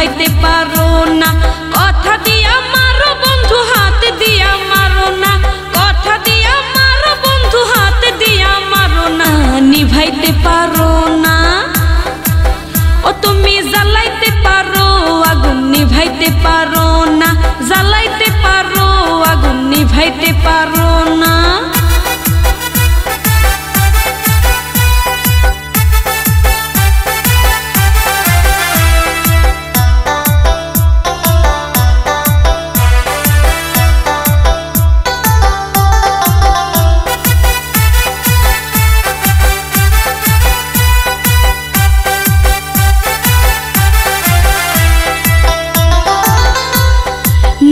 নিভাইতে পারো না। কথা দিয়া মারো বন্ধু হাত দিয়া মারো না, কথা দিয়া মারো বন্ধু হাত দিয়া মারো না, নিভাইতে পারো না। ও তুমি জ্বালাইতে পারো আগুন নিভাইতে পারো না, জ্বালাইতে পারো আগুন নিভাইতে পারো না।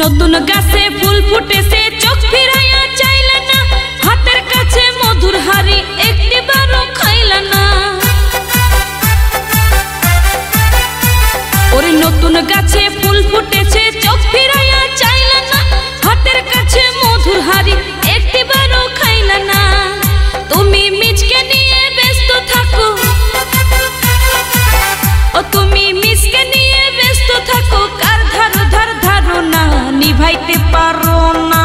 নতুন গাছে ফুল ফুটেছে চোখ ফিরাইয়া চাইলা না, হাতের কাছে মধুর হাড়ি একটিবারও খাইলা না। ওরে নতুন গাছে ফুল ফুটেছে চোখ ফিরাইয়া চাইলা না, হাতের কাছে মধুর হাড়ি একটিবারও খাইলা না। তুমি মিচকে নিয়ে ব্যস্ত থাকো, ও তুমি মিচকে নিয়ে ব্যস্ত থাকো, কার ধারো ধার ধারো না, নিভাইতে পারো না।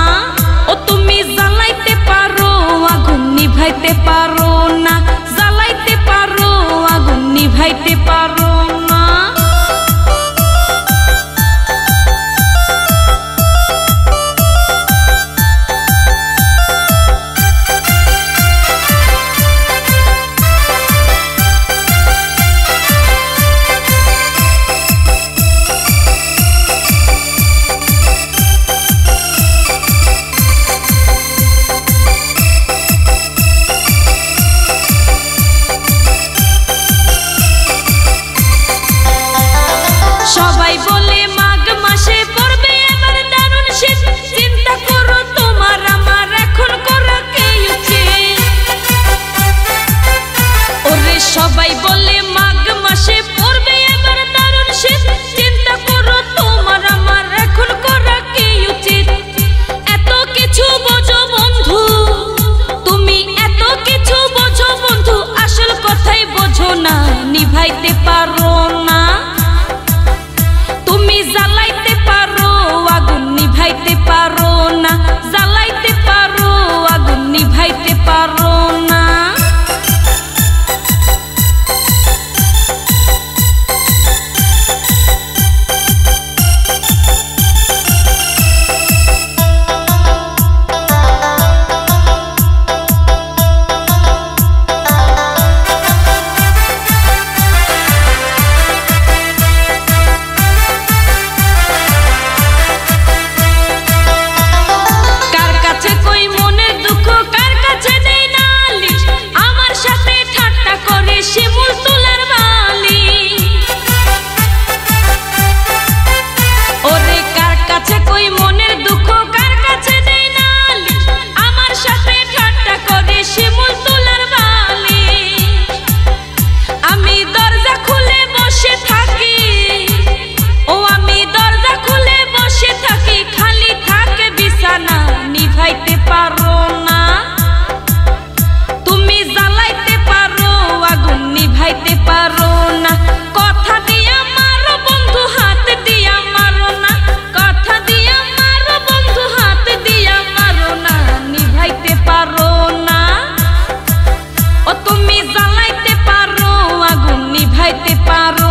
ও তুমি জ্বালাইতে পারো আগুন নিভাইতে পারো না, জ্বালাইতে পারো আগুন নিভাইতে পারো না। সবাই বলে মাঘ মাসে পড়বে এবার দারুণ শীত, চিন্তা করো তোমার আমার এখন করা কে উচিত। ওরে সবাই বলে মাঘ মাসে পড়বে এবার দারুণ শীত, চিন্তা করো তোমার আমার এখন করা কে উচিত। এত কিছু বোঝো বন্ধু, তুমি এত কিছু বোঝো বন্ধু, আসল কথাই বোঝো না, নিভাইতে পারো না। তুমি জ্বালাইতে পারো আগুন নিভাইতে পারো না, জ্বালাইতে পারো আগুন নিভাইতে পারো না। নিভাইতে পারো না। তুমি জ্বালাইতে পারো আগুন নিভাইতে পারো না, কথা দিয়া মারো বন্ধু হাত দিয়া মারো না, কথা দিয়া মারো বন্ধু হাত দিয়া মারো না, নিভাইতে পারো না। ও তুমি জ্বালাইতে পারো আগুন নিভাইতে পারো